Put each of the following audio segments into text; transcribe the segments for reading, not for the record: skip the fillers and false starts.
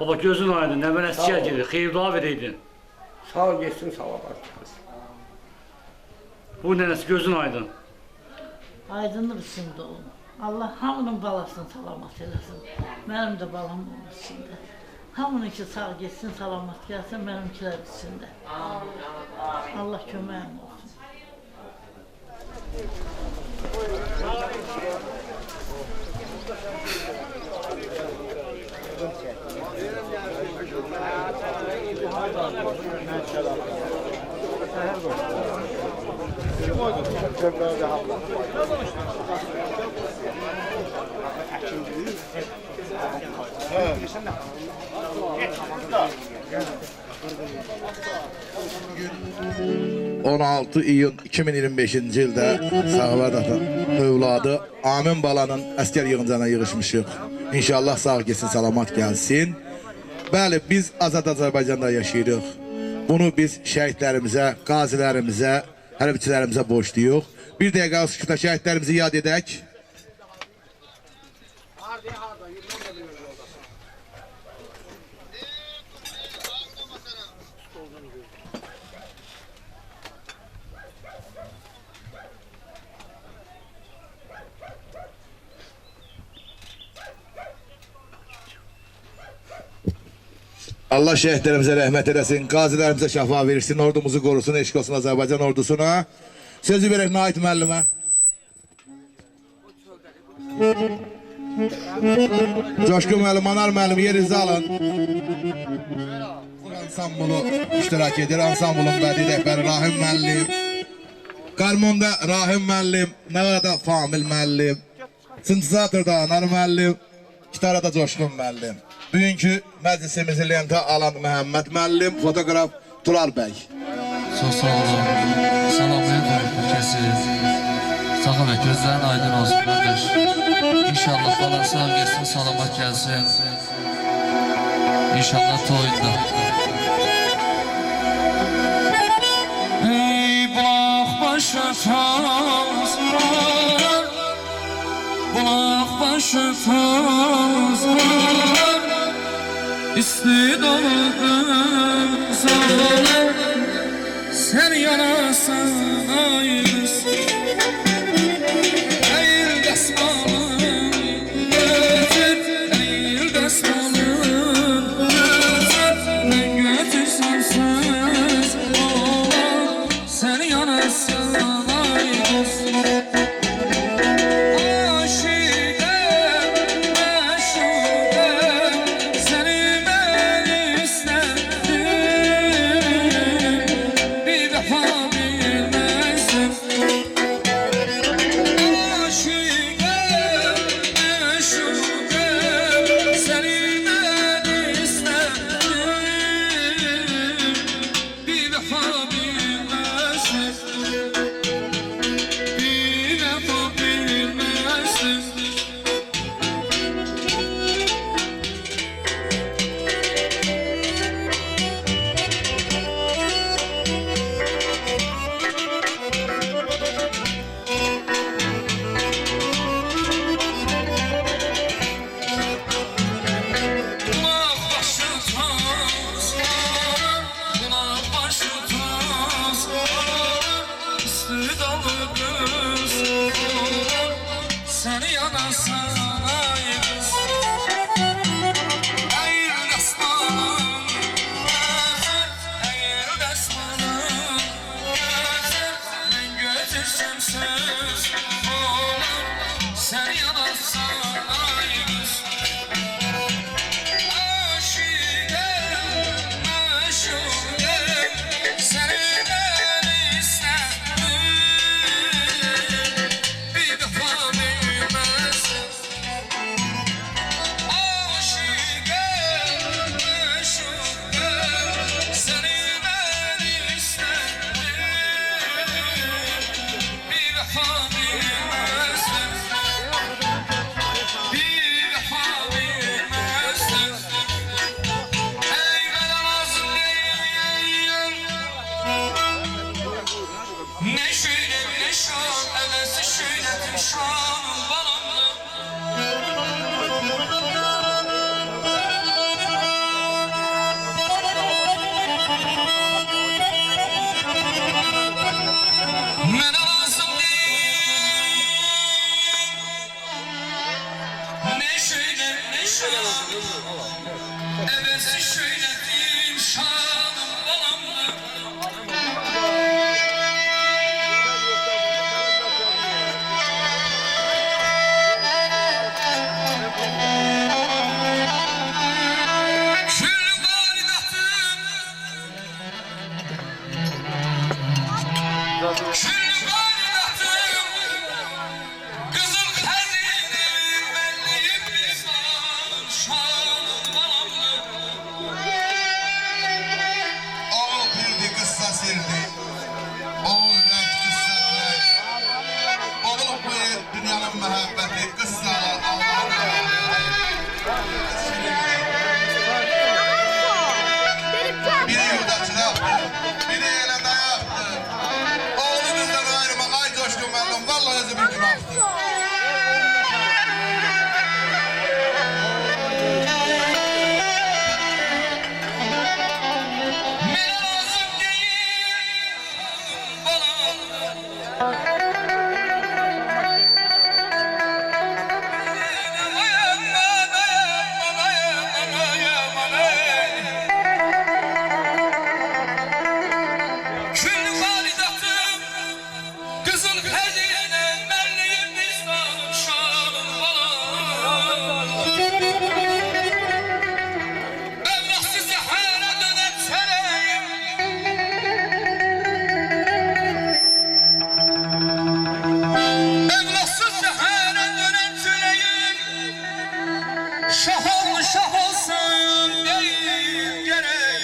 Baba gözün aydın, ne ben eskiye gelir, hayır dua vereydin. Sağ ol geçsin salavat. Bu nenesi gözün aydın. Aydınlık içinde olun. Allah hamının balasını salamat eləsin. Benim de balam onun içinde. Hamınınki sağ geçsin, salamat gelsin, benimkiler içinde. Allah köməyin olsun. Evet. 16 iyun 2025-ci ildə Sağavad ata övladı Amin balanın əskər yığıncana yığışmışıq. İnşallah sağ gəlsin, salamat gəlsin. Bəli, biz Azad Azərbaycanda yaşayırıq. Bunu biz şəhidlərimizə, qazilərimizə, hərbiçilərimizə borcluyuq. Bir dəqiqə sükutla şəhidlərimizi yad edək. Allah şəhidlərimizə rəhmət edəsin, qazilərimizə şəfa versin, ordumuzu qorusun, eşq olsun Azərbaycan ordusuna. Sözü verək Nait müəllimə. Coşqun müəllim, Anar müəllim, yerinizə alın. Ansambulu iştirak edir, ansambulun bədii rəhbəri Rahim müəllim. Qarmonda Rahim müəllim, Nəvada Famil müəllim, sintezatorda Anar müəllim, gitarada Coşqun müəllim. Bugünkü məclisimizi lentə alan Məhəmməd müəllim, fotoqraf Tural bəy. Çox sağ olun. Salamlayın ülkəsiz. Sağ və gözlərin aydın olsun qardaş. İnşallah balan sağ gəlsin, salamat gəlsin. İnşallah toyunda. Ey bulaq başı taz, bulaq başı taz, İstidadım sana, sen yanasan ayız. Eğil desmanın götür, eğil desmanın götür. Ben götürsem söz olan, sen yanasan ayız. Evesi şöyledir şanım balamdır. Küllü varidatım, küllü varidatım, kızıl hazinim benliğim lisanım şanım balamdır. Oğul birdi kıssa sirdi. Oğul renk kıssa renk. Oğul bu dünyanın muhabbeti kıssalar Allah'ın biri yurda çıraktı, biri elinde yaktı. Oğlumuzdan ayrıma ay coşkun mənim, vallahi özümün günahtı. Mənə lazım deyil balamdır. Küllü validatım, kızıl hazine, benliğim vicdanım, şanım balamdır. Evlaksız zehara dönen çöreğim, evlaksız zehara dönen çöreğim, şah ol şah olsun değil gereğim.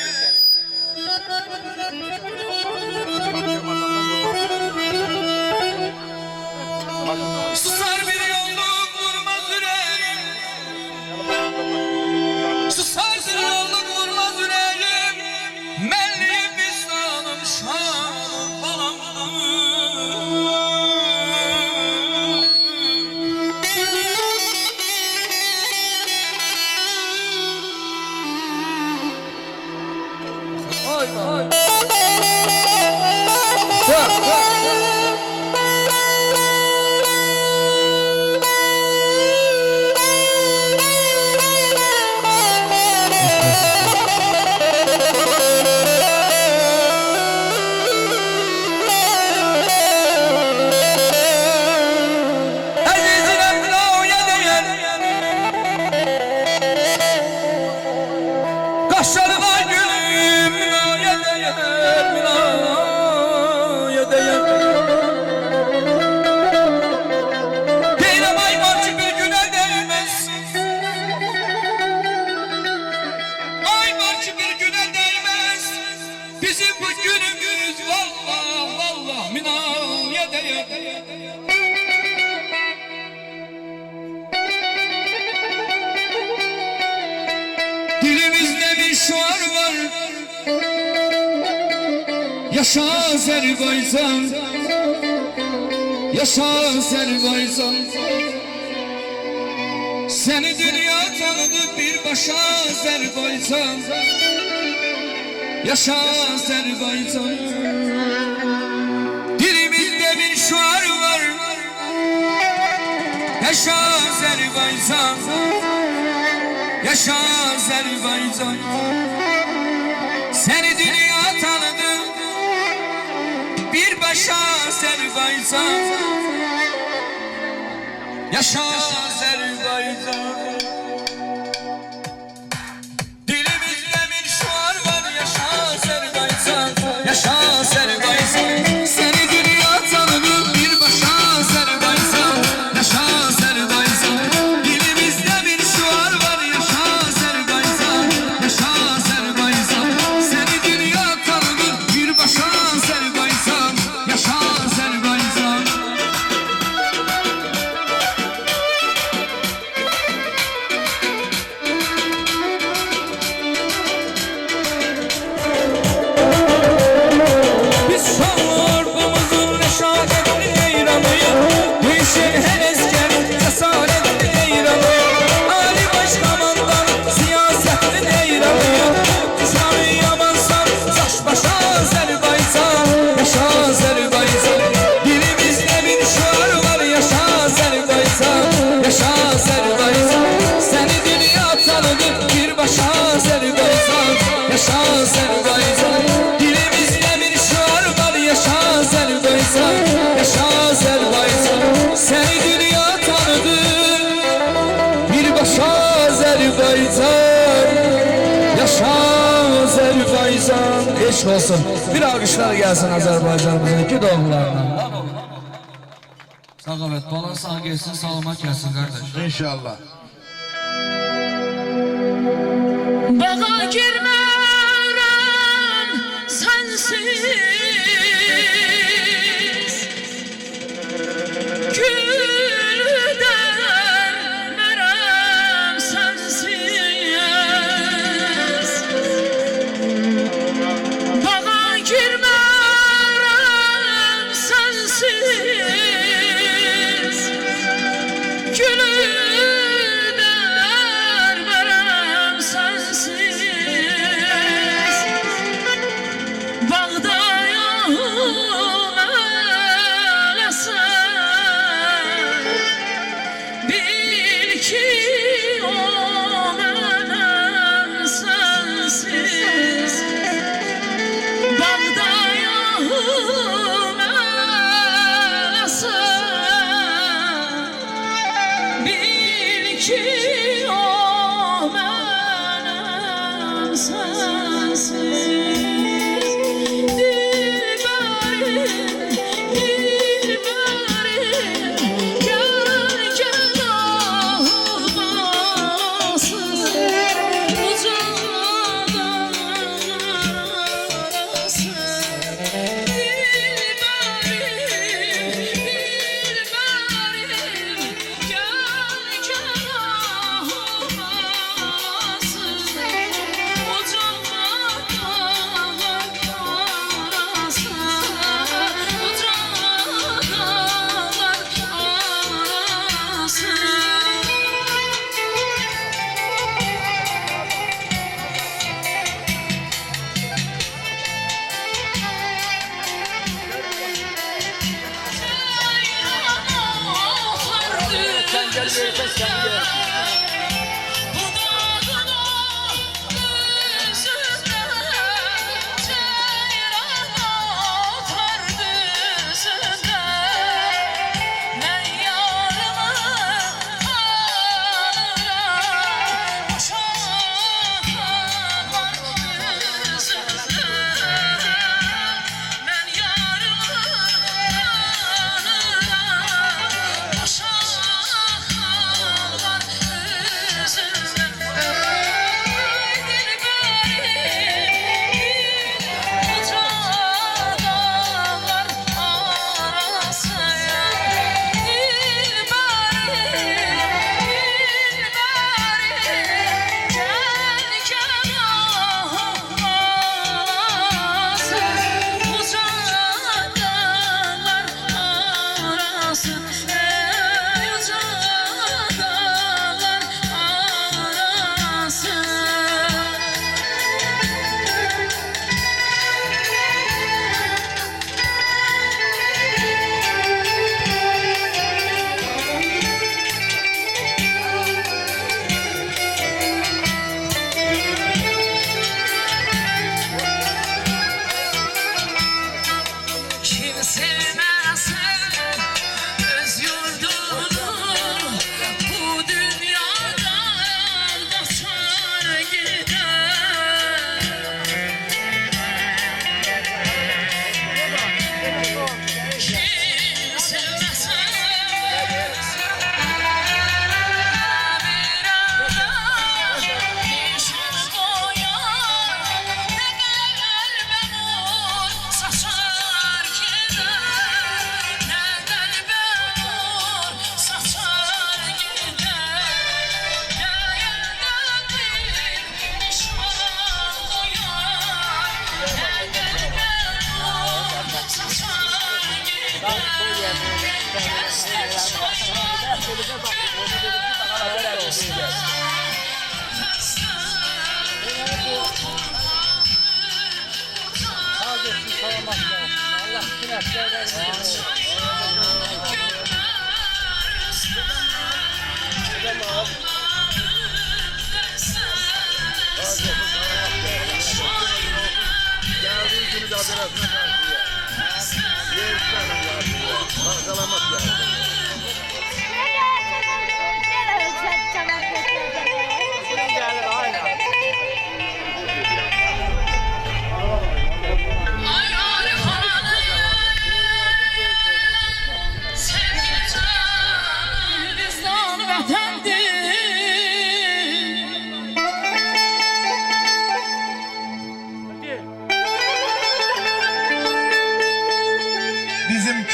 Susar bir yolluk vurmaz yüreğim, susar bir yolluk vurmaz yüreğim, benliğim vicdanım şanım balamdır. Azizine münavye değer, kaşlarına gülüm münavye değer, münavye değer. Değilim ay var ki bir güne değmez, ay var ki bir güne değmez. Bizim bu günümüz vallah vallah münavye değer. Dilimizde bir şuar var, yaşa Azerbaycan, yaşa Azerbaycan. Seni dünya tanıdı bir başa Azerbaycan, yaşa Azerbaycan. Dilimizde bir şuar var, yaşa Azerbaycan, yaşa Azerbaycan. Seni dünya tanıdı bir başa Azerbaycan, yaşa Azerbaycan. Dilimizde bir şuar var, yaşa Azerbaycan, yaşa Azerbaycan. Seni dünya tanıdı bir başa Azerbaycan, yaşa Azerbaycan. Dilimizde bir şuar var, yaşa Azerbaycan, yaşa Azerbaycan. Seni dünya tanıdı bir başa Azerbaycan, yaşa Azerbaycan. Yaşa Azerbaycan, eşk olsun. Bir alkışlar gelsin Azerbaycan'ımızın iki doğumlarına. Sağavet balan sağ gelsin, salamat gelsin kardeş. İnşallah. Bağa girmərəm sənsiz, gül dərmərəm sənsiz. Bağa girmərəm sənsiz, gül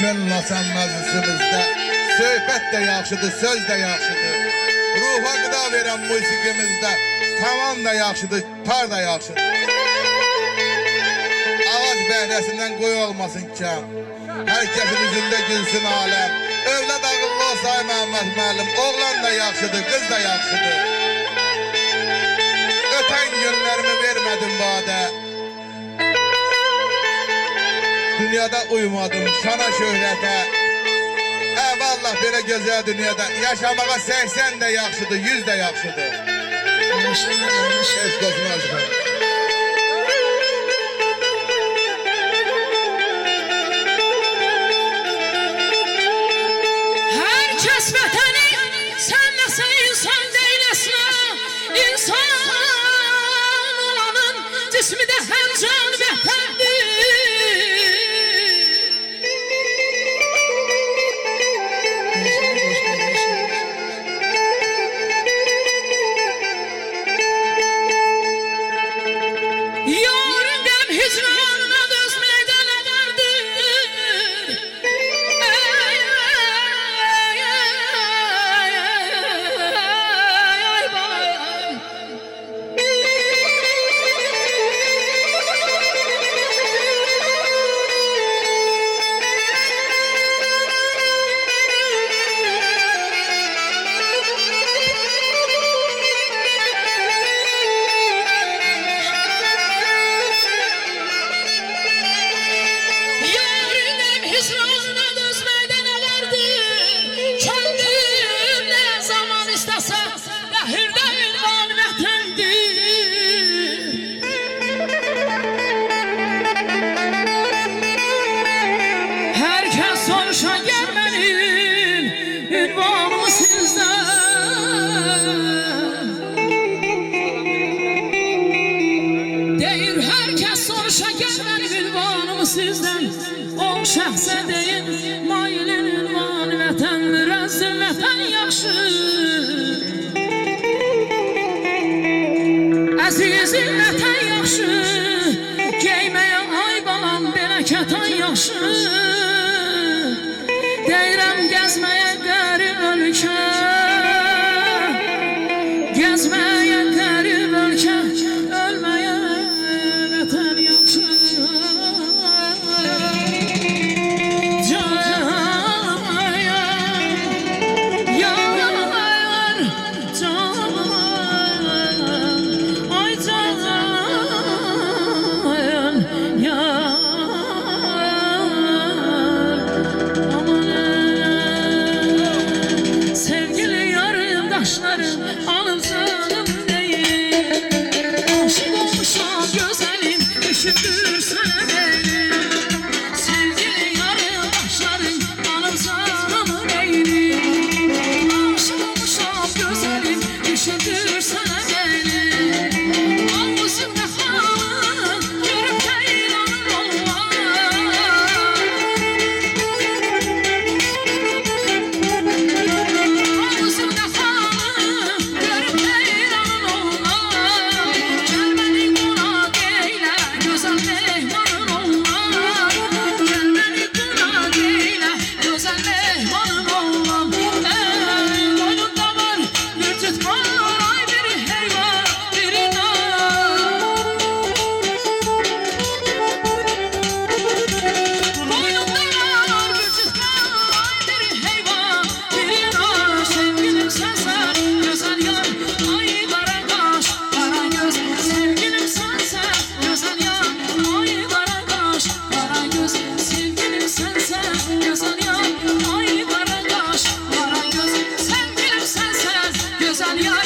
könül açan məclisimizdə söhbət də yaxşıdır, söz də yaxşıdır. Ruha qıda verən musiqimizdə tavan da yaxşıdır, tar da yaxşıdır. Ağac bəhrəsindən qoy olmasın kəm. Hər kəsin üzündə gülsün aləm. Övlad ağıllı olsay Məhəmməd müəllim, oğlan da yaxşıdır, qız da yaxşıdır. Ötən günlərimi vermədim badə. Dünyada uyumadım şana şöhrətə. Əvvallah belə gözəl dünyada yaşamağa 80 də yaxşıdır, 100 də yaxşıdır. Eşq olsun Hacı. Herkes vətəni, sən nəsə insan deyləsin. İnsan olanın cismi də həm can vətəndir. Yarın qəm hicranına dözməkdə nə vardır? Ay balam. Yarın qəm hicranına dözməkdə nə vardır? Könlüm nə zaman istəsə, qəhirdə ünvan vətəndir. Hər kəs soruşa gəl mənim ünvanımı sizdən. Deyir hər kəs soruşa gəl mənim ünvanımı sizdən. O şəxsə deyin mailin ünvanı vətəndir, əzim vətən yaxşı. Əzizim vətən yaxşı, geyməyə ay balam belə kətan yaxşı. Deyirəm gəzməyə qərib ölkə, gəzməyə qərib ölkə, ölməyə vətən yaxşı. Sevgili yarındaşlarım, alım canım değil. Aşık olmuşam güzelim, düşündür sana beni. Sevgili yarındaşlarım, alım canım değil. Aşık olmuşam güzelim, düşündür sana beni. Ağzımda halın, görüp de inanır olmaz. Ağzımda halın, görüp de inanır olmaz. Gel beni konak eyle, güzel mehmanın olmaz. Gel beni konak eyle, güzel mehmanın olmaz. Boynunda var bir tutmay, bir heyvan, bir inan. Boynunda var bir tutmay, bir heyvan, bir inan. Sevgilim sensen, güzel yar, ay kara kaş, kara göz. Sevgilim sensen, güzel yar, ay kara kaş, kara göz. Sevgilim sensen, güzel yar, ay kara kaş, kara göz. Sevgilim sensen, güzel yar.